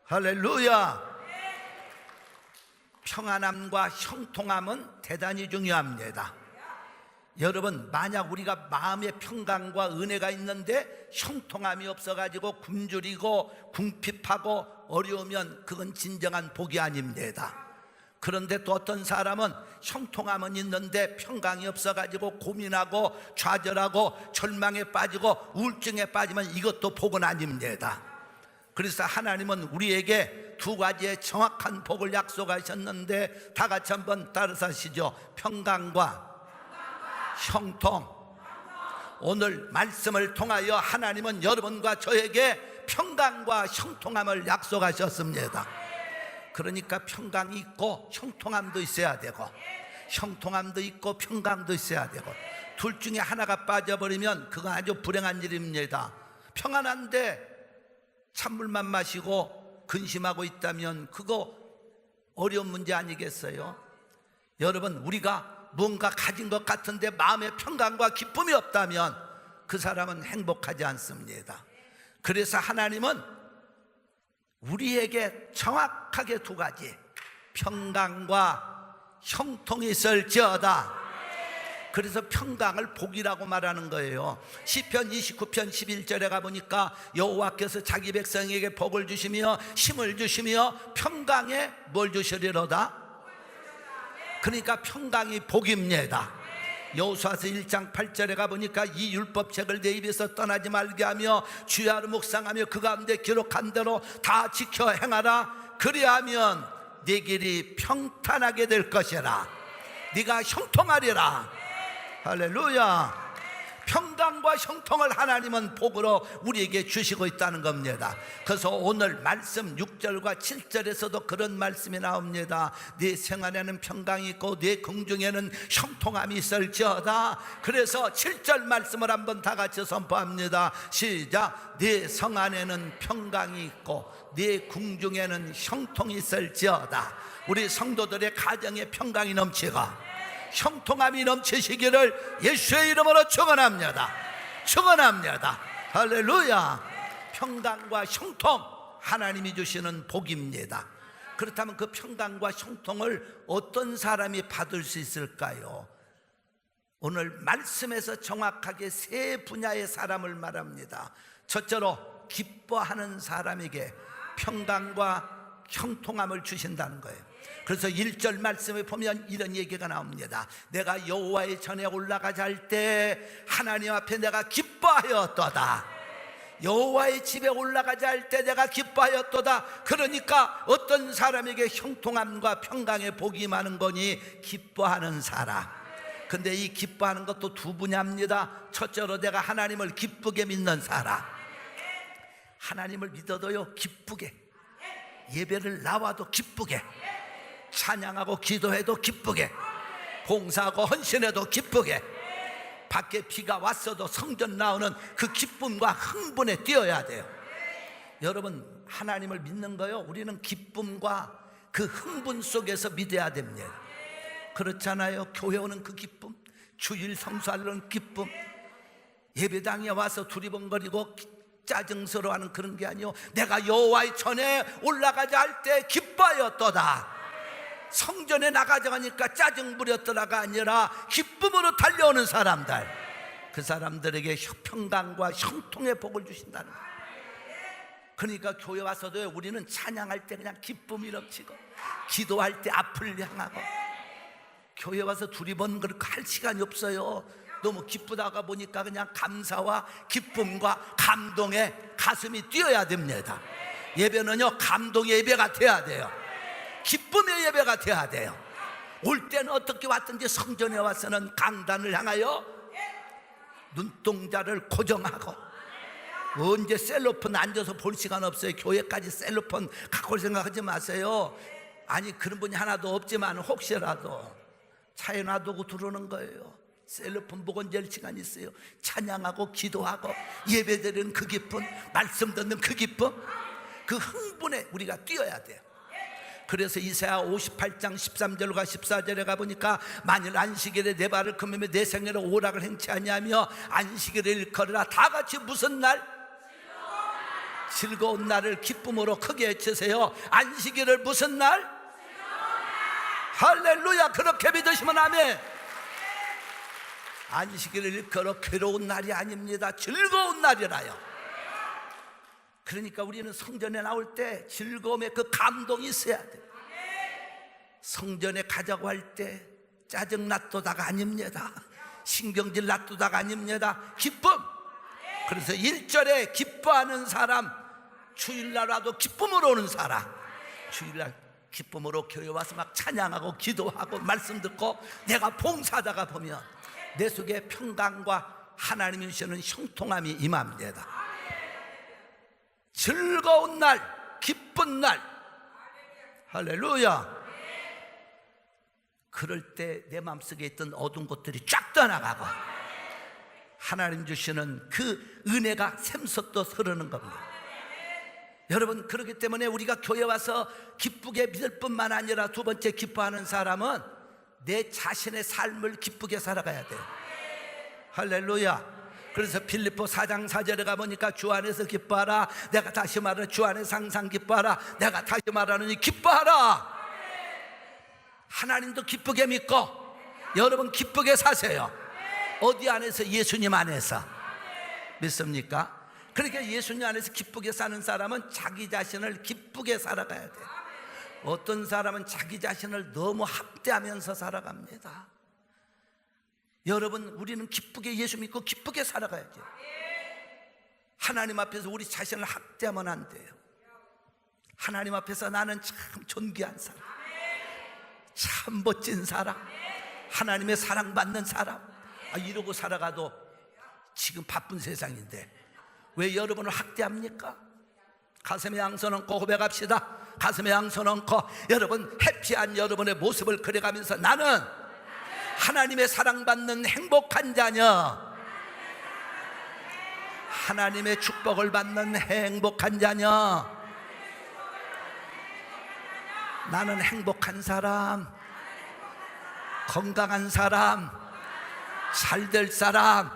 할렐루야. 평안함과 형통함은 대단히 중요합니다. 여러분, 만약 우리가 마음의 평강과 은혜가 있는데 형통함이 없어가지고 굶주리고 궁핍하고 어려우면 그건 진정한 복이 아닙니다. 그런데 또 어떤 사람은 형통함은 있는데 평강이 없어가지고 고민하고 좌절하고 절망에 빠지고 우울증에 빠지면 이것도 복은 아닙니다. 그래서 하나님은 우리에게 두 가지의 정확한 복을 약속하셨는데 다 같이 한번 따라서 하시죠. 평강과 형통. 오늘 말씀을 통하여 하나님은 여러분과 저에게 평강과 형통함을 약속하셨습니다. 그러니까 평강이 있고 형통함도 있어야 되고, 형통함도 있고 평강도 있어야 되고, 둘 중에 하나가 빠져버리면 그건 아주 불행한 일입니다. 평안한데 찬물만 마시고 근심하고 있다면 그거 어려운 문제 아니겠어요? 여러분, 우리가 뭔가 가진 것 같은데 마음의 평강과 기쁨이 없다면 그 사람은 행복하지 않습니다. 그래서 하나님은 우리에게 정확하게 두 가지, 평강과 형통이 있을지어다. 그래서 평강을 복이라고 말하는 거예요. 시편 29편 11절에 가보니까 여호와께서 자기 백성에게 복을 주시며 힘을 주시며 평강에 뭘 주시리로다? 그러니까 평강이 복입니다. 여호수아서 1장 8절에 가보니까 이 율법책을 내 입에서 떠나지 말게 하며 주야로 묵상하며 그 가운데 기록한 대로 다 지켜 행하라. 그리하면 네 길이 평탄하게 될 것이라. 네가 형통하리라. 할렐루야. 평강과 형통을 하나님은 복으로 우리에게 주시고 있다는 겁니다. 그래서 오늘 말씀 6절과 7절에서도 그런 말씀이 나옵니다. 네 생활에는 평강이 있고 네 궁중에는 형통함이 있을지어다. 그래서 7절 말씀을 한번 다 같이 선포합니다. 시작. 네 성 안에는 평강이 있고 네 궁중에는 형통이 있을지어다. 우리 성도들의 가정에 평강이 넘치고 형통함이 넘치시기를 예수의 이름으로 축원합니다. 축원합니다. 할렐루야. 평강과 형통, 하나님이 주시는 복입니다. 그렇다면 그 평강과 형통을 어떤 사람이 받을 수 있을까요? 오늘 말씀에서 정확하게 세 분야의 사람을 말합니다. 첫째로 기뻐하는 사람에게 평강과 형통함을 주신다는 거예요. 그래서 1절 말씀에 보면 이런 얘기가 나옵니다. 내가 여호와의 전에 올라가자 할 때 하나님 앞에 내가 기뻐하였도다. 여호와의 집에 올라가자 할 때 내가 기뻐하였도다. 그러니까 어떤 사람에게 형통함과 평강의 복이 많은 거니? 기뻐하는 사람. 근데 이 기뻐하는 것도 두 분야입니다. 첫째로 내가 하나님을 기쁘게 믿는 사람. 하나님을 믿어도요 기쁘게, 예배를 나와도 기쁘게, 찬양하고 기도해도 기쁘게, 봉사하고 헌신해도 기쁘게, 밖에 비가 왔어도 성전 나오는 그 기쁨과 흥분에 뛰어야 돼요. 여러분, 하나님을 믿는 거요, 우리는 기쁨과 그 흥분 속에서 믿어야 됩니다. 그렇잖아요. 교회 오는 그 기쁨, 주일 성수하려는 기쁨, 예배당에 와서 두리번거리고 짜증스러워하는 그런 게 아니요, 내가 여호와의 전에 올라가자 할 때 기뻐하였도다. 성전에 나가자 하니까 짜증 부렸더라가 아니라 기쁨으로 달려오는 사람들, 그 사람들에게 평강과 형통의 복을 주신다는 거예요. 그러니까 교회 와서도 우리는 찬양할 때 그냥 기쁨이 넘치고, 기도할 때 앞을 향하고, 교회 와서 두리번거리고 할 시간이 없어요. 너무 기쁘다가 보니까 그냥 감사와 기쁨과 감동에 가슴이 뛰어야 됩니다. 예배는요 감동의 예배가 돼야 돼요. 기쁨의 예배가 돼야 돼요. 올 때는 어떻게 왔든지 성전에 와서는 강단을 향하여 눈동자를 고정하고, 언제 셀로폰 앉아서 볼 시간 없어요. 교회까지 셀로폰 갖고 올 생각하지 마세요. 아니, 그런 분이 하나도 없지만 혹시라도 차에 놔두고 들어오는 거예요. 셀로폰 보고 언제 시간이 있어요. 찬양하고 기도하고 예배드리는 그 기쁨, 말씀 듣는 그 기쁨, 그 흥분에 우리가 뛰어야 돼요. 그래서 이사야 58장 13절과 14절에 가보니까 만일 안식일에 내 발을 금하며 내 생애를 오락을 행치 아니하며 안식일을 일컬으라. 다 같이 무슨 날? 즐거운 날을 기쁨으로 크게 외치세요. 안식일을 무슨 날? 할렐루야. 그렇게 믿으시면 아멘. 안식일을 일컬어 괴로운 날이 아닙니다. 즐거운 날이라요. 그러니까 우리는 성전에 나올 때 즐거움의 그 감동이 있어야 돼요. 성전에 가자고 할 때 짜증 놔두다가 아닙니다. 신경질 놔두다가 아닙니다. 기쁨. 그래서 1절에 기뻐하는 사람, 주일날 와도 기쁨으로 오는 사람, 주일날 기쁨으로 교회 와서 막 찬양하고 기도하고 말씀 듣고 내가 봉사하다가 보면 내 속에 평강과 하나님이 주시는 형통함이 임합니다. 즐거운 날, 기쁜 날. 할렐루야. 그럴 때 내 마음속에 있던 어두운 것들이 쫙 떠나가고 하나님 주시는 그 은혜가 샘솟도 흐르는 겁니다. 여러분, 그렇기 때문에 우리가 교회 와서 기쁘게 믿을 뿐만 아니라 두 번째 기뻐하는 사람은 내 자신의 삶을 기쁘게 살아가야 돼요. 할렐루야. 그래서 빌립보 4장 4절에 가보니까 주 안에서 기뻐하라. 내가 다시 말하는 주 안에서 항상 기뻐하라. 내가 다시 말하느니 기뻐하라. 하나님도 기쁘게 믿고 여러분 기쁘게 사세요. 어디 안에서? 예수님 안에서. 믿습니까? 그러니까 예수님 안에서 기쁘게 사는 사람은 자기 자신을 기쁘게 살아가야 돼요. 어떤 사람은 자기 자신을 너무 학대하면서 살아갑니다. 여러분, 우리는 기쁘게 예수 믿고 기쁘게 살아가야죠. 하나님 앞에서 우리 자신을 학대하면 안 돼요. 하나님 앞에서 나는 참 존귀한 사람, 참 멋진 사람, 하나님의 사랑받는 사람, 이러고 살아가도 지금 바쁜 세상인데 왜 여러분을 학대합니까? 가슴에 양손 얹고 고백합시다. 가슴에 양손 얹고 여러분 해피한 여러분의 모습을 그려가면서 나는 하나님의 사랑받는 행복한 자녀, 하나님의 축복을 받는 행복한 자녀, 나는 행복한 사람, 건강한 사람, 잘될 사람,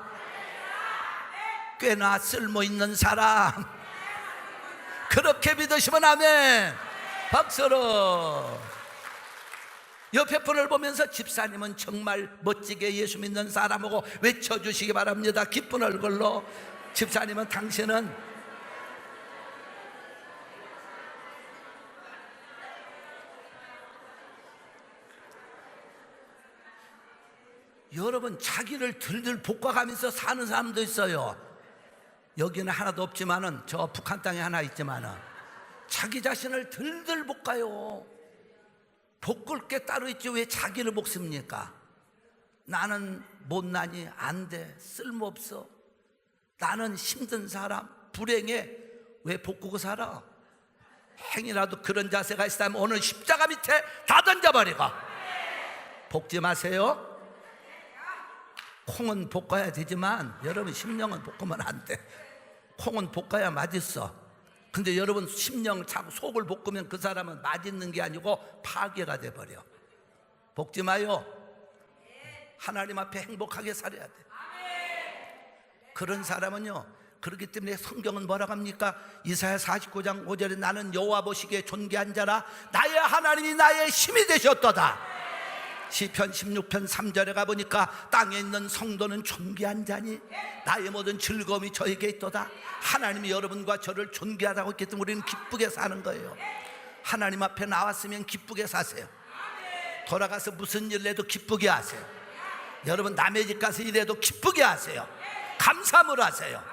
꽤나 쓸모있는 사람. 그렇게 믿으시면 아멘. 박수로. 옆에 분을 보면서 집사님은 정말 멋지게 예수 믿는 사람하고 외쳐주시기 바랍니다. 기쁜 얼굴로. 집사님은 당신은 여러분 자기를 들들 볶아가면서 사는 사람도 있어요. 여기는 하나도 없지만은 저 북한 땅에 하나 있지만은 자기 자신을 들들 볶아요. 볶을 게 따로 있지 왜 자기를 볶습니까? 나는 못나니 안 돼, 쓸모없어, 나는 힘든 사람, 불행해, 왜 볶고 살아? 행이라도 그런 자세가 있다면 오늘 십자가 밑에 다 던져버리고 볶지 마세요. 콩은 볶아야 되지만 여러분 심령은 볶으면 안 돼. 콩은 볶아야 맛있어. 근데 여러분 심령 자꾸 속을 볶으면 그 사람은 맛있는 게 아니고 파괴가 돼버려. 볶지 마요. 하나님 앞에 행복하게 살아야 돼. 그런 사람은요, 그렇기 때문에 성경은 뭐라고 합니까? 이사야 49장 5절에 나는 여호와 보시기에 존귀한 자라 나의 하나님이 나의 힘이 되셨도다. 시편 16편 3절에 가보니까 땅에 있는 성도는 존귀한 자니 나의 모든 즐거움이 저에게 있도다. 하나님이 여러분과 저를 존귀하다고 했기 때문에 우리는 기쁘게 사는 거예요. 하나님 앞에 나왔으면 기쁘게 사세요. 돌아가서 무슨 일 해도 기쁘게 하세요. 여러분 남의 집 가서 일해도 기쁘게 하세요. 감사함을 하세요.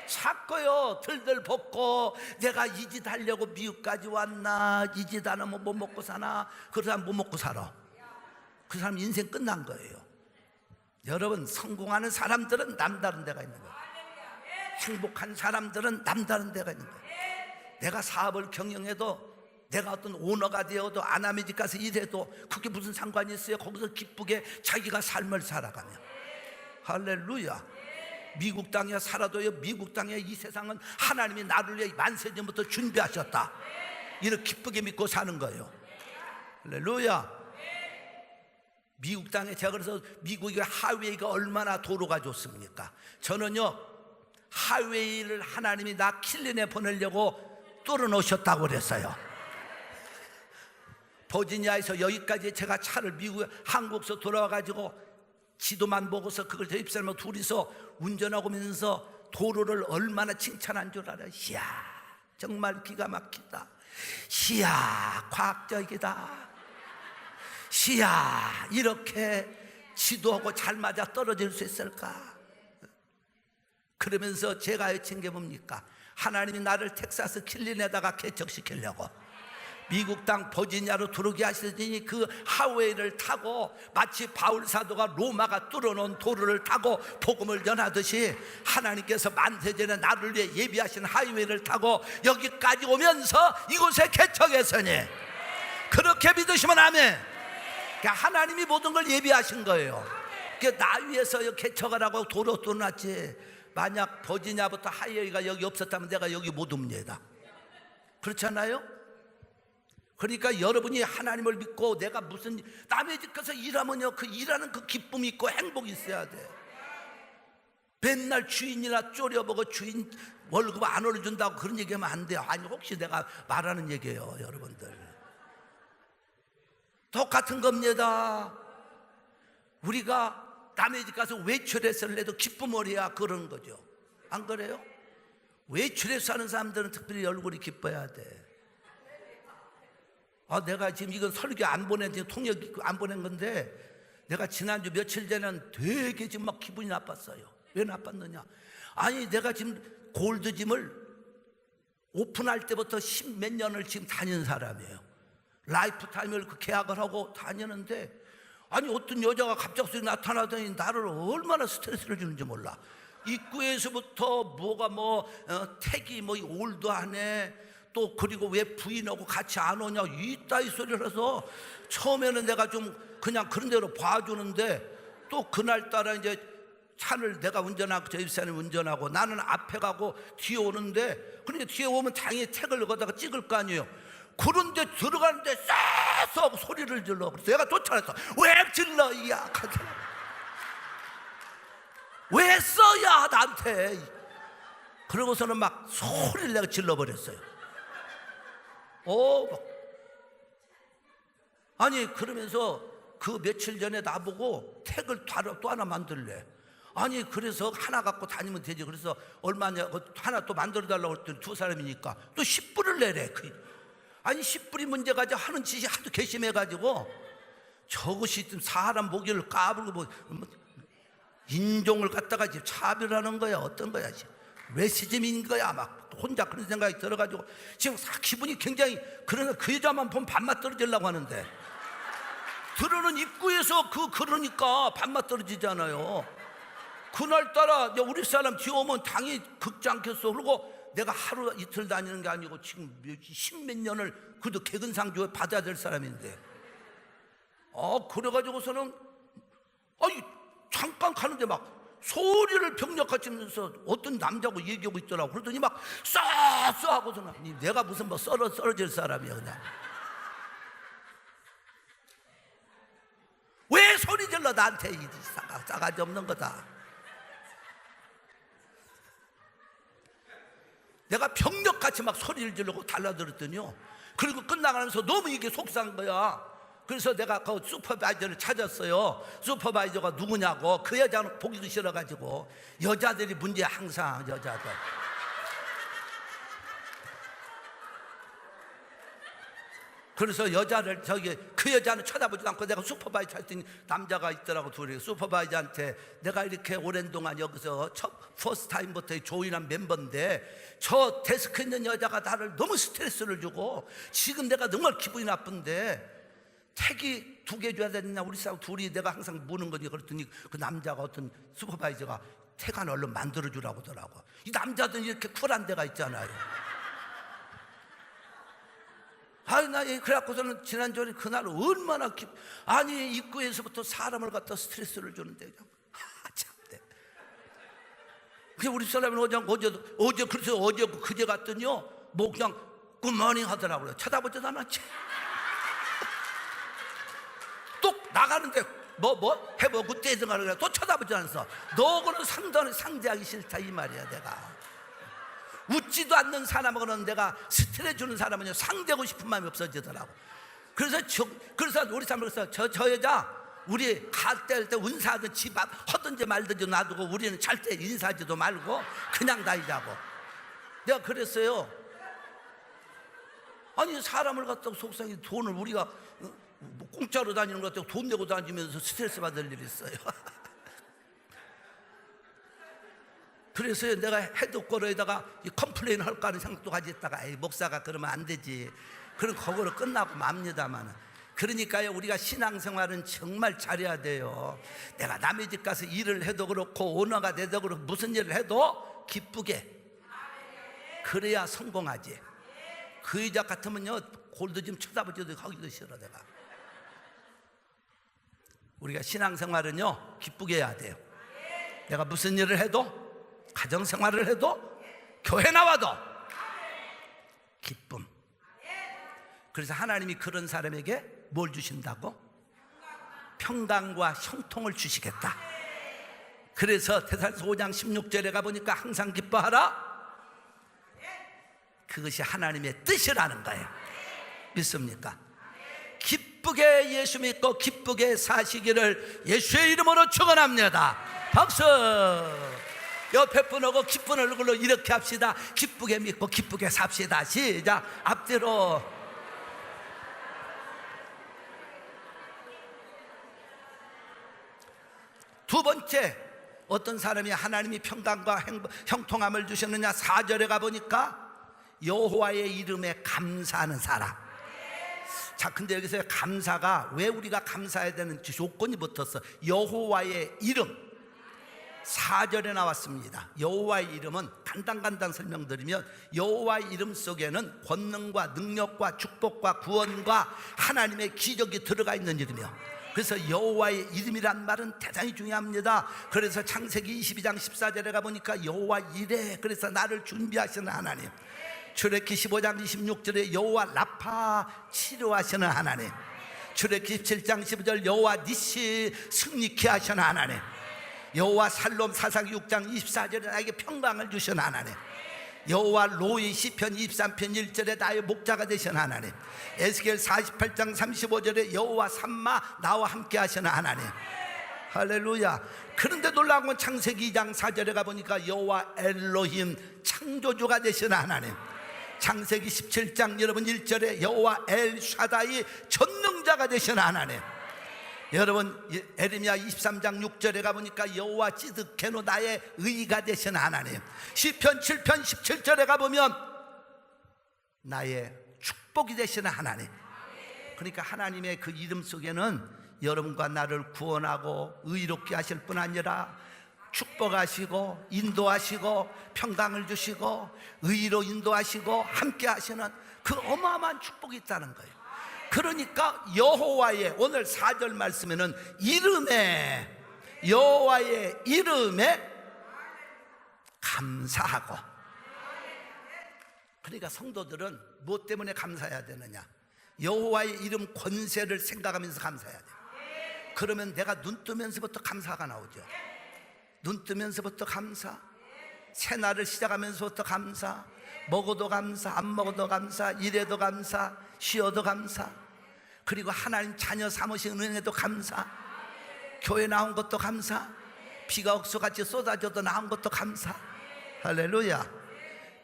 자꾸요 들들 볶고 내가 이 짓 하려고 미국까지 왔나, 이 짓 안 하면 뭐 먹고 사나. 그 사람 뭐 먹고 살아? 그 사람 인생 끝난 거예요. 여러분 성공하는 사람들은 남다른 데가 있는 거예요. 행복한 사람들은 남다른 데가 있는 거예요. 내가 사업을 경영해도, 내가 어떤 오너가 되어도, 아나미 집 가서 일해도 그게 무슨 상관이 있어요? 거기서 기쁘게 자기가 삶을 살아가며. 할렐루야. 미국 땅에 살아도요, 미국 땅에 이 세상은 하나님이 나를 위해 만세전부터 준비하셨다. 이렇게 기쁘게 믿고 사는 거예요. 할렐루야. 미국 땅에 제가 그래서 미국의 하웨이가 얼마나 도로가 좋습니까? 저는요 하웨이를 하나님이 나 킬린에 보내려고 뚫어놓으셨다고 그랬어요. 버지니아에서 여기까지 제가 차를 한국에서 돌아와가지고 지도만 보고서 그걸 대입사람하고 둘이서 운전하고 면서 도로를 얼마나 칭찬한 줄 알아요. 이야, 정말 기가 막히다. 이야, 과학적이다. 이야, 이렇게 지도하고 잘 맞아 떨어질 수 있을까? 그러면서 제가 외친 게 뭡니까? 하나님이 나를 텍사스 킬린에다가 개척시키려고 미국 땅 버지니아로 들어오게 하시더니 그 하웨이를 타고 마치 바울 사도가 로마가 뚫어놓은 도로를 타고 복음을 전하듯이 하나님께서 만세전에 나를 위해 예비하신 하이웨이를 타고 여기까지 오면서 이곳에 개척했으니 그렇게 믿으시면 아멘. 그러니까 하나님이 모든 걸 예비하신 거예요. 그러니까 나 위해서 개척을 하고 도로 뚫어놨지. 만약 버지니아부터 하이웨이가 여기 없었다면 내가 여기 못 옵니다. 그렇잖아요? 그러니까 여러분이 하나님을 믿고 내가 무슨 남의 집 가서 일하면요, 그 일하는 그 기쁨이 있고 행복이 있어야 돼. 맨날 주인이나 쪼려보고 주인 월급 안 올려준다고 그런 얘기하면 안 돼요. 아니, 혹시 내가 말하는 얘기예요, 여러분들. 똑같은 겁니다. 우리가 남의 집 가서 외출해서를 해도 기쁨을 해야 그런 거죠. 안 그래요? 외출해서 하는 사람들은 특별히 얼굴이 기뻐야 돼. 내가 지금 이건 설교 안 보낸, 통역 안 보낸 건데, 내가 지난주 며칠 전에는 되게 지금 막 기분이 나빴어요. 왜 나빴느냐? 아니, 내가 지금 골드짐을 오픈할 때부터 10몇 년을 지금 다닌 사람이에요. 라이프타임을 그 계약을 하고 다녔는데, 아니, 어떤 여자가 갑작스레 나타나더니 나를 얼마나 스트레스를 주는지 몰라. 입구에서부터 뭐가 택이 올드하네. 또 그리고 왜 부인하고 같이 안 오냐 이따위 소리를 해서 처음에는 내가 좀 그냥 그런 대로 봐주는데 또 그날따라 이제 차를 내가 운전하고 저 집사님 운전하고 나는 앞에 가고 뒤에 오는데 그러니까 뒤에 오면 당연히 택을 거다가 찍을 거 아니에요. 그런데 들어가는데 쎄쎄 하고 소리를 질러. 그래서 내가 쫓아냈어. 왜 질러 이 약한 사람, 왜 써야 나한테. 그러고서는 막 소리를 내가 질러버렸어요. 아니, 그러면서 그 며칠 전에 나보고 택을 또 하나 만들래. 아니, 그래서 하나 갖고 다니면 되지. 그래서 얼마냐, 하나 또 만들어달라고 했더니 두 사람이니까 또 10불을 내래. 아니, 10불이 문제가 아니라 하는 짓이 하도 괘씸해가지고 저것이 좀 사람 목욕을 까불고 인종을 갖다가 지금 차별하는 거야. 어떤 거야 지금. 레시즘인 거야. 막 혼자 그런 생각이 들어가지고 지금 기분이 굉장히, 그러나 그 여자만 보면 반맛 떨어지려고 하는데 들어오는 입구에서 그러니까 반맛 떨어지잖아요. 그날따라 우리 사람 뒤에 오면 당연히 극지 않겠어. 그리고 내가 하루 이틀 다니는 게 아니고 지금 10몇 년을 그래도 개근상 교회 받아야 될 사람인데 그래가지고서는 잠깐 가는데 막 소리를 병력같이 치면서 어떤 남자하고 얘기하고 있더라고. 그러더니 막 쏴 하고서는 내가 무슨 썰어질 사람이야 그냥. 왜 소리 질러 나한테. 이 싸가지 없는 거다. 내가 병력같이 막 소리를 지르고 달라들었더니요, 그리고 끝나가면서 너무 이게 속상한 거야. 그래서 내가 그 슈퍼바이저를 찾았어요. 슈퍼바이저가 누구냐고. 그 여자는 보기도 싫어가지고. 여자들이 문제야, 항상 여자들. 그래서 여자를 그 여자는 쳐다보지도 않고 내가 슈퍼바이저 찾았더니 남자가 있더라고. 둘이. 슈퍼바이저한테 내가 이렇게 오랜 동안 여기서 퍼스트 타임부터 조인한 멤버인데 저 데스크에 있는 여자가 나를 너무 스트레스를 주고 지금 내가 정말 기분이 나쁜데 택이 2개 줘야 되느냐. 우리 사람 둘이 내가 항상 무는 거지. 그랬더니 그 남자가, 어떤 슈퍼바이저가 택 하나 얼른 만들어주라고 하더라고. 이 남자들은 이렇게 쿨한 데가 있잖아요. 나 그래갖고서는 지난주에 그날 얼마나 아니, 입구에서부터 사람을 갖다 스트레스를 주는데 참네. 그래서 우리 사람은 어제 그래서 어제 그제 갔더니요, 그냥 굿모닝 하더라고요. 쳐다보지도 않았지. 또 나가는데 뭐 해보고 떼든가 그래. 또 쳐다보지 않았어. 너하고는 상대하기 싫다 이 말이야. 내가 웃지도 않는 사람하고는 내가 스트레스 주는 사람은 상대하고 싶은 마음이 없어지더라고. 그래서 우리 사람은 저 여자 우리 갈 때 운사하든 집 앞 하든지 말든지 놔두고 우리는 잘 때 인사하지도 말고 그냥 다니자고. 내가 그랬어요. 아니 사람을 갖다가 속상히 돈을 우리가 뭐 공짜로 다니는 것 같다고 돈 내고 다니면서 스트레스 받을 일이 있어요. 그래서 내가 헤드코러에다가 컴플레인 할까 하는 생각도 가졌다가 목사가 그러면 안 되지. 그럼 거기로 끝나고 맙니다만. 그러니까요, 우리가 신앙생활은 정말 잘해야 돼요. 내가 남의 집 가서 일을 해도 그렇고 오너가 돼도 그렇고 무슨 일을 해도 기쁘게 그래야 성공하지. 그 여자 같으면요 골드 좀 쳐다보지도 하기도 싫어. 내가 우리가 신앙생활은요 기쁘게 해야 돼요. 내가 무슨 일을 해도 가정생활을 해도 교회 나와도 기쁨. 그래서 하나님이 그런 사람에게 뭘 주신다고? 평강과 형통을 주시겠다. 그래서 데살로니가서 5장 16절에 가보니까 항상 기뻐하라. 그것이 하나님의 뜻이라는 거예요. 믿습니까? 기쁘게 예수 믿고 기쁘게 사시기를 예수의 이름으로 축원합니다. 박수. 옆에 분하고 기쁜 얼굴로 이렇게 합시다. 기쁘게 믿고 기쁘게 삽시다. 시작. 앞뒤로. 두 번째, 어떤 사람이 하나님이 평강과 형통함을 주셨느냐. 4절에 가보니까 여호와의 이름에 감사하는 사람. 자, 근데 여기서 감사가 왜 우리가 감사해야 되는지 조건이 붙었어. 여호와의 이름 4절에 나왔습니다. 여호와의 이름은 간단간단 설명드리면 여호와의 이름 속에는 권능과 능력과 축복과 구원과 하나님의 기적이 들어가 있는 이름이요. 그래서 여호와의 이름이란 말은 대단히 중요합니다. 그래서 창세기 22장 14절에 가보니까 여호와 이레, 그래서 나를 준비하시는 하나님. 출애굽기 15장 26절에 여호와 라파, 치료하시는 하나님. 출애굽기 17장 15절 여호와 니시, 승리케 하시는 하나님. 여호와 살롬 사사기 6장 24절에 나에게 평강을 주신 하나님. 여호와 로이 시편 23편 1절에 나의 목자가 되신 하나님. 에스겔 48장 35절에 여호와 삼마, 나와 함께 하시는 하나님. 할렐루야. 그런데 놀라운 건 창세기 2장 4절에 가보니까 여호와 엘로힘, 창조주가 되시는 하나님. 창세기 17장 여러분 1절에 여호와 엘샤다이, 전능자가 되시는 하나님. 여러분 에레미야 23장 6절에 가보니까 여호와 찌드케노, 나의 의가 되신 하나님. 시편 7편 17절에 가보면 나의 축복이 되시는 하나님. 그러니까 하나님의 그 이름 속에는 여러분과 나를 구원하고 의롭게 하실 뿐 아니라 축복하시고 인도하시고 평강을 주시고 의로 인도하시고 함께 하시는 그 어마어마한 축복이 있다는 거예요. 그러니까 여호와의, 오늘 4절 말씀에는 이름에, 여호와의 이름에 감사하고. 그러니까 성도들은 무엇 때문에 감사해야 되느냐? 여호와의 이름 권세를 생각하면서 감사해야 돼요. 그러면 내가 눈 뜨면서부터 감사가 나오죠. 눈 뜨면서부터 감사, 새날을 시작하면서부터 감사, 먹어도 감사, 안 먹어도 감사, 일해도 감사, 쉬어도 감사, 그리고 하나님 자녀 삼으신 은혜도 감사, 교회 나온 것도 감사, 비가 억수같이 쏟아져도 나온 것도 감사. 할렐루야.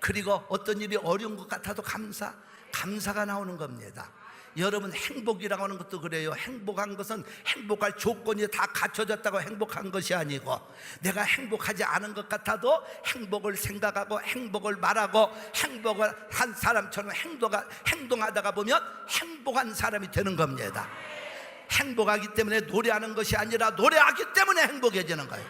그리고 어떤 일이 어려운 것 같아도 감사, 감사가 나오는 겁니다. 여러분 행복이라고 하는 것도 그래요. 행복한 것은 행복할 조건이 다 갖춰졌다고 행복한 것이 아니고, 내가 행복하지 않은 것 같아도 행복을 생각하고 행복을 말하고 행복을 한 사람처럼 행동하다가 보면 행복한 사람이 되는 겁니다. 행복하기 때문에 노래하는 것이 아니라 노래하기 때문에 행복해지는 거예요.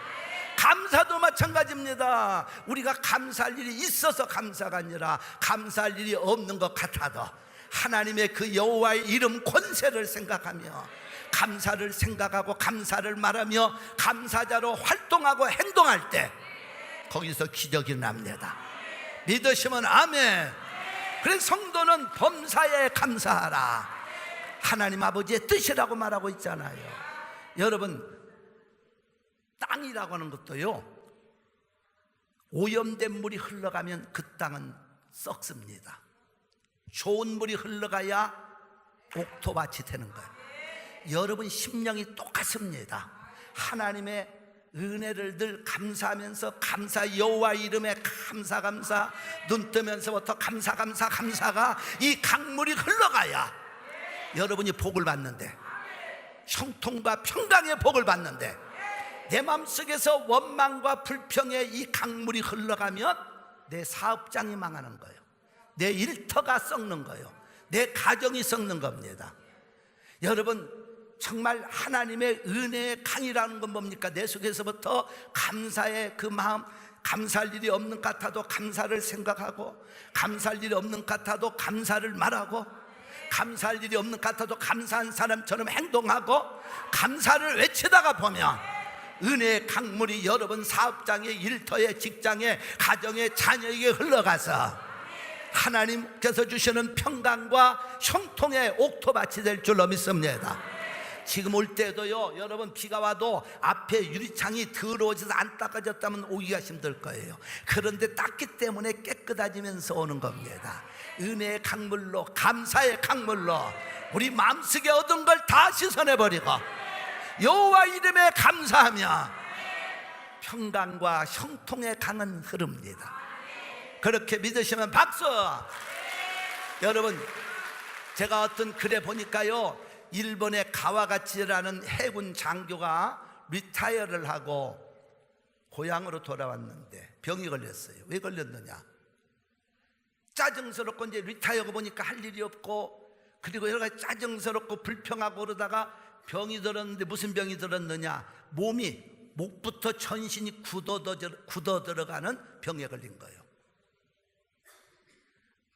감사도 마찬가지입니다. 우리가 감사할 일이 있어서 감사가 아니라 감사할 일이 없는 것 같아도 하나님의 그 여호와의 이름 권세를 생각하며 감사를 생각하고 감사를 말하며 감사자로 활동하고 행동할 때 거기서 기적이 납니다. 믿으시면 아멘. 그래서 성도는 범사에 감사하라. 하나님 아버지의 뜻이라고 말하고 있잖아요. 여러분, 땅이라고 하는 것도요, 오염된 물이 흘러가면 그 땅은 썩습니다. 좋은 물이 흘러가야 옥토밭이 되는 거예요. 여러분 심령이 똑같습니다. 하나님의 은혜를 늘 감사하면서 감사, 여호와 이름에 감사 눈 뜨면서부터 감사가 이 강물이 흘러가야 여러분이 복을 받는데, 형통과 평강의 복을 받는데, 내 마음속에서 원망과 불평의 이 강물이 흘러가면 내 사업장이 망하는 거예요. 내 일터가 썩는 거예요. 내 가정이 썩는 겁니다. 여러분, 정말 하나님의 은혜의 강이라는 건 뭡니까? 내 속에서부터 감사의 그 마음, 감사할 일이 없는 것 같아도 감사를 생각하고, 감사할 일이 없는 것 같아도 감사를 말하고, 감사할 일이 없는 것 같아도 감사한 사람처럼 행동하고, 감사를 외치다가 보면 은혜의 강물이 여러분 사업장에, 일터에, 직장에, 가정에, 자녀에게 흘러가서 하나님께서 주시는 평강과 형통의 옥토밭이 될 줄로 믿습니다. 지금 올 때도요, 여러분 비가 와도 앞에 유리창이 더러워져서 안 닦아졌다면 오기가 힘들 거예요. 그런데 닦기 때문에 깨끗해지면서 오는 겁니다. 은혜의 강물로, 감사의 강물로 우리 마음속에 얻은 걸 다 씻어내버리고 여호와 이름에 감사하며 평강과 형통의 강은 흐릅니다. 그렇게 믿으시면 박수. 여러분, 제가 어떤 글에 보니까요, 일본의 가와가치라는 해군 장교가 리타이어를 하고 고향으로 돌아왔는데 병이 걸렸어요. 왜 걸렸느냐? 짜증스럽고 이제 리타이어가 보니까 할 일이 없고, 그리고 여러 가지 짜증스럽고 불평하고 그러다가 병이 들었는데, 무슨 병이 들었느냐? 몸이 목부터 전신이 굳어 들어가는 병에 걸린 거예요.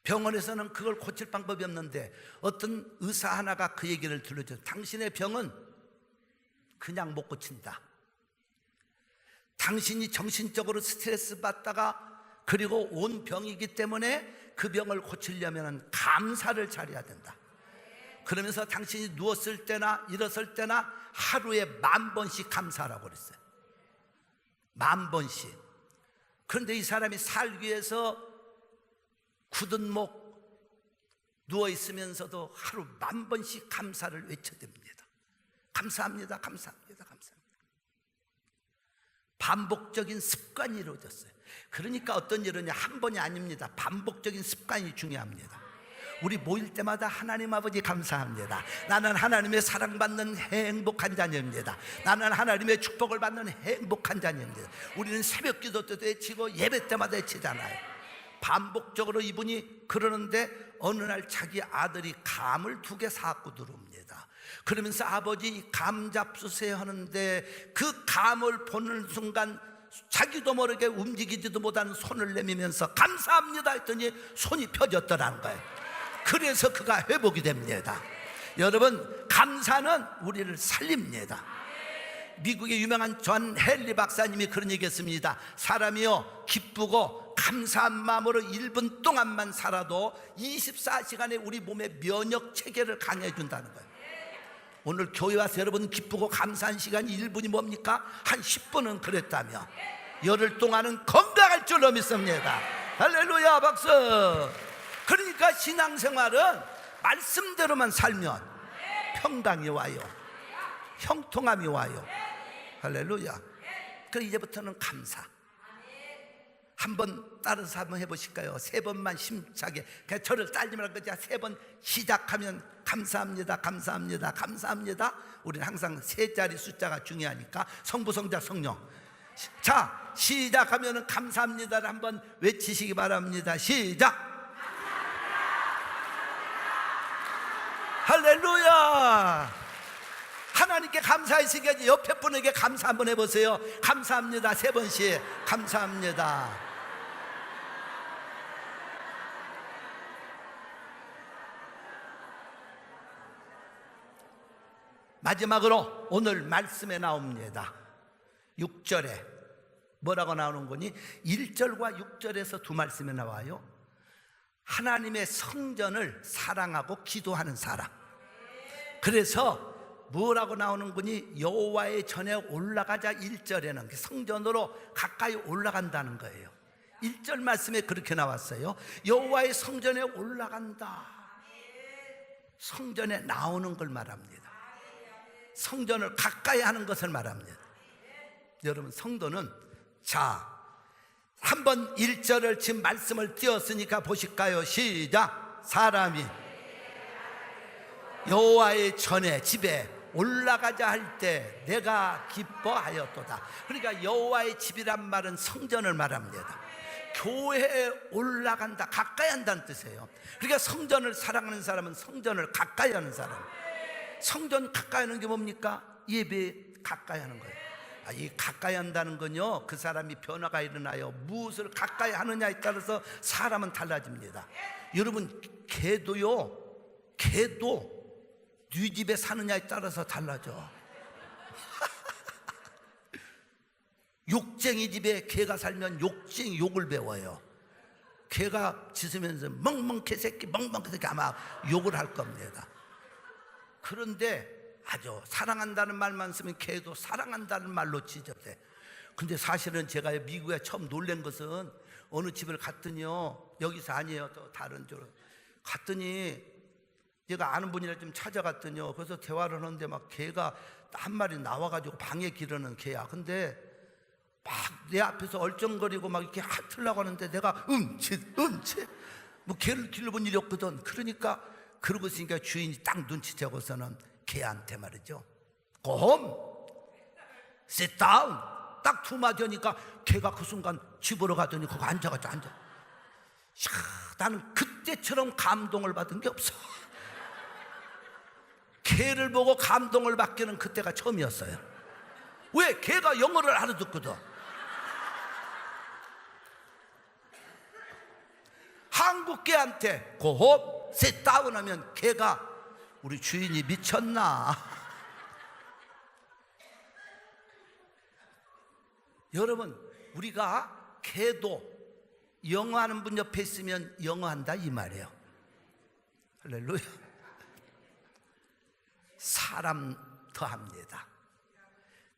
병원에서는 그걸 고칠 방법이 없는데 어떤 의사 하나가 그 얘기를 들려줘요. 당신의 병은 그냥 못 고친다. 당신이 정신적으로 스트레스 받다가, 그리고 온 병이기 때문에 그 병을 고치려면 감사를 잘해야 된다. 그러면서 당신이 누웠을 때나 일었을 때나 하루에 10,000번씩 감사하라고 그랬어요. 10,000번씩. 그런데 이 사람이 살기 위해서 굳은 목 누워있으면서도 하루 10,000번씩 감사를 외쳐댑니다. 감사합니다, 감사합니다, 감사합니다. 반복적인 습관이 이루어졌어요. 그러니까 어떤 일이냐, 한 번이 아닙니다. 반복적인 습관이 중요합니다. 우리 모일 때마다 하나님 아버지 감사합니다. 나는 하나님의 사랑받는 행복한 자녀입니다. 나는 하나님의 축복을 받는 행복한 자녀입니다. 우리는 새벽 기도 때도 외치고 예배 때마다 외치잖아요. 반복적으로 이분이 그러는데 어느 날 자기 아들이 감을 2개 사갖고 들어옵니다. 그러면서 아버지 감 잡수세요 하는데 그 감을 보는 순간 자기도 모르게 움직이지도 못하는 손을 내밀면서 감사합니다 했더니 손이 펴졌더라는 거예요. 그래서 그가 회복이 됩니다. 여러분, 감사는 우리를 살립니다. 미국의 유명한 존 헨리 박사님이 그런 얘기했습니다. 사람이요, 기쁘고 감사한 마음으로 1분 동안만 살아도 24시간에 우리 몸의 면역 체계를 강해 준다는 거예요. 오늘 교회 와서 여러분 기쁘고 감사한 시간이 1분이 뭡니까? 한 10분은 그랬다며 열흘 동안은 건강할 줄로 믿습니다. 할렐루야, 박수. 그러니까 신앙생활은 말씀대로만 살면 평강이 와요, 형통함이 와요. 할렐루야. 그럼 이제부터는 감사. 한번 따라서 한번 해보실까요? 3번만 심차게. 그냥 저를 따지지 말고 그냥 3번 시작하면 감사합니다, 감사합니다, 감사합니다. 우리는 항상 3자리 숫자가 중요하니까 성부, 성자, 성령. 자, 시작하면 감사합니다를 한번 외치시기 바랍니다. 시작. 할렐루야. 하나님께 감사했으니까 옆에 분에게 감사 한번 해보세요. 감사합니다 3번씩. 감사합니다. 마지막으로 오늘 말씀에 나옵니다. 6절에 뭐라고 나오는 거니? 1절과 6절에서 두 말씀이 나와요. 하나님의 성전을 사랑하고 기도하는 사람. 그래서 뭐라고 나오는 거니? 여호와의 전에 올라가자. 1절에는 성전으로 가까이 올라간다는 거예요. 1절 말씀에 그렇게 나왔어요. 여호와의 성전에 올라간다. 성전에 나오는 걸 말합니다. 성전을 가까이 하는 것을 말합니다. 여러분, 성도는, 자, 한번 1절을 지금 말씀을 띄웠으니까 보실까요? 시작. 사람이 여호와의 전에, 집에 올라가자 할 때 내가 기뻐하였도다. 그러니까 여호와의 집이란 말은 성전을 말합니다. 교회에 올라간다, 가까이 한다는 뜻이에요. 그러니까 성전을 사랑하는 사람은 성전을 가까이 하는 사람. 성전 가까이 하는 게 뭡니까? 예배 가까이 하는 거예요. 이 가까이 한다는 건요, 그 사람이 변화가 일어나요. 무엇을 가까이 하느냐에 따라서 사람은 달라집니다. 여러분, 개도 네 집에 사느냐에 따라서 달라져. 욕쟁이 집에 개가 살면 욕쟁이 욕을 배워요. 개가 짖으면서 멍멍 개새끼 멍멍 개새끼 아마 욕을 할 겁니다. 그런데 아주 사랑한다는 말만 쓰면 개도 사랑한다는 말로 짖었대. 근데 사실은 제가 미국에 처음 놀란 것은, 어느 집을 갔더니요, 여기서 아니에요, 또 다른 쪽으로 갔더니, 제가 아는 분이라 좀 찾아갔더니요, 그래서 대화를 하는데 막 개가 한 마리 나와가지고 방에 기르는 개야. 근데 막 내 앞에서 얼쩡거리고 막 이렇게 틀라고 하는데 내가 뭐 개를 길러본 일이 없거든. 그러니까 그러고 있으니까 주인이 딱 눈치채고서는 개한테 말이죠, Go home, sit down. 딱 두 마디 하니까 개가 그 순간 집으로 가더니 거기 앉아가지고 앉아. 나는 그때처럼 감동을 받은 게 없어. 개를 보고 감동을 받기는 그때가 처음이었어요. 왜? 개가 영어를 알아듣거든. 한국 개한테 Go home, sit down 하면 개가 우리 주인이 미쳤나? 여러분, 우리가 개도 영어하는 분 옆에 있으면 영어한다 이 말이에요. 할렐루야. 사람 더합니다.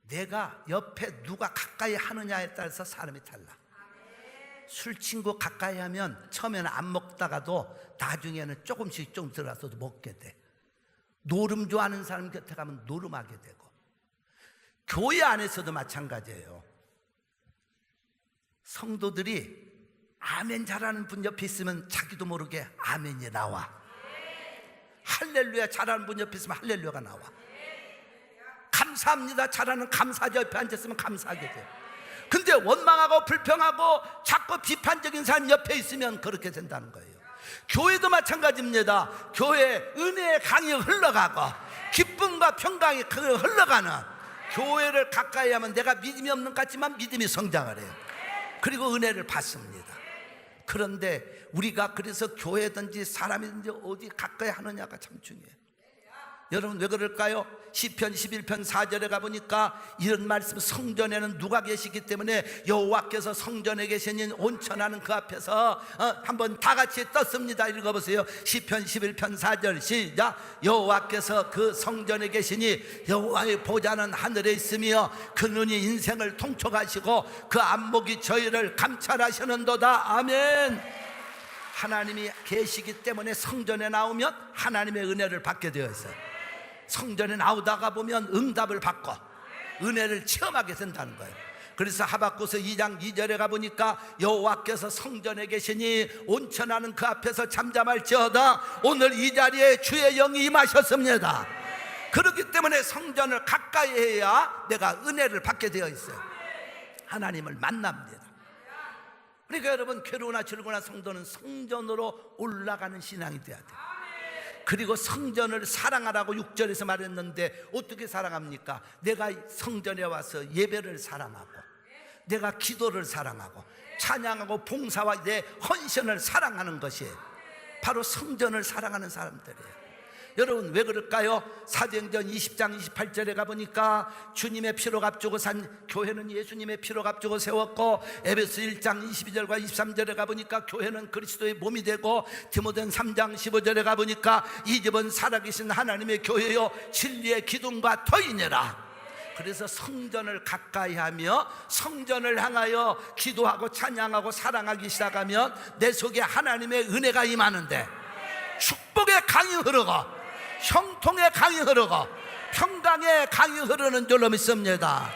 내가 옆에 누가 가까이 하느냐에 따라서 사람이 달라. 술 친구 가까이 하면 처음에는 안 먹다가도 나중에는 조금씩 좀 들어가서도 먹게 돼. 노름 좋아하는 사람 곁에 가면 노름하게 되고, 교회 안에서도 마찬가지예요. 성도들이 아멘 잘하는 분 옆에 있으면 자기도 모르게 아멘이 나와. 할렐루야 잘하는 분 옆에 있으면 할렐루야가 나와. 감사합니다 잘하는 감사자 옆에 앉았으면 감사하게 돼. 근데 원망하고 불평하고 자꾸 비판적인 사람 옆에 있으면 그렇게 된다는 거예요. 교회도 마찬가지입니다. 교회 은혜의 강이 흘러가고 기쁨과 평강이 흘러가는 교회를 가까이 하면 내가 믿음이 없는 것 같지만 믿음이 성장을 해요. 그리고 은혜를 받습니다. 그런데 우리가 그래서 교회든지 사람이든지 어디 가까이 하느냐가 참 중요해요. 여러분, 왜 그럴까요? 시편 11편 4절에 가보니까 이런 말씀, 성전에는 누가 계시기 때문에 여호와께서 성전에 계시니 온천하는 그 앞에서 한번 다 같이 떴습니다. 읽어보세요. 시편 11편 4절 시작. 여호와께서 그 성전에 계시니 여호와의 보좌는 하늘에 있으며 그 눈이 인생을 통촉하시고 그 안목이 저희를 감찰하시는도다. 아멘. 하나님이 계시기 때문에 성전에 나오면 하나님의 은혜를 받게 되어 있어요. 성전에 나오다가 보면 응답을 받고 은혜를 체험하게 된다는 거예요. 그래서 하박국서 2장 2절에 가보니까 여호와께서 성전에 계시니 온천하는 그 앞에서 잠잠할지어다. 오늘 이 자리에 주의 영이 임하셨습니다. 그렇기 때문에 성전을 가까이 해야 내가 은혜를 받게 되어 있어요. 하나님을 만납니다. 그러니까 여러분, 괴로우나 즐거우나 성도는 성전으로 올라가는 신앙이 돼야 돼요. 그리고 성전을 사랑하라고 6절에서 말했는데 어떻게 사랑합니까? 내가 성전에 와서 예배를 사랑하고, 내가 기도를 사랑하고, 찬양하고, 봉사와 내 헌신을 사랑하는 것이 바로 성전을 사랑하는 사람들이에요. 여러분 왜 그럴까요? 사도행전 20장 28절에 가보니까 주님의 피로 값주고 산 교회는 예수님의 피로 값주고 세웠고, 에베소 1장 22절과 23절에 가보니까 교회는 그리스도의 몸이 되고, 디모데는 3장 15절에 가보니까 이 집은 살아계신 하나님의 교회요 진리의 기둥과 터이니라. 그래서 성전을 가까이 하며 성전을 향하여 기도하고 찬양하고 사랑하기 시작하면 내 속에 하나님의 은혜가 임하는데, 축복의 강이 흐르고 형통의 강이 흐르고 평강의 강이 흐르는 줄로 믿습니다.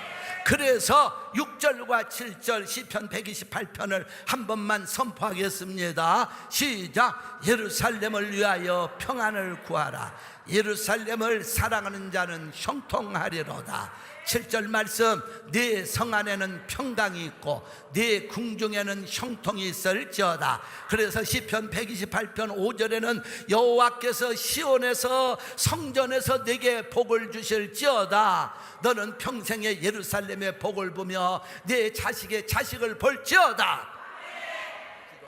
그래서 6절과 7절 시편 128편을 한 번만 선포하겠습니다. 시작. 예루살렘을 위하여 평안을 구하라. 예루살렘을 사랑하는 자는 형통하리로다. 7절 말씀, 네 성 안에는 평강이 있고 네 궁중에는 형통이 있을지어다. 그래서 시편 128편 5절에는 여호와께서 시온에서 성전에서 네게 복을 주실지어다. 너는 평생에 예루살렘의 복을 보며 네 자식의 자식을 볼지어다.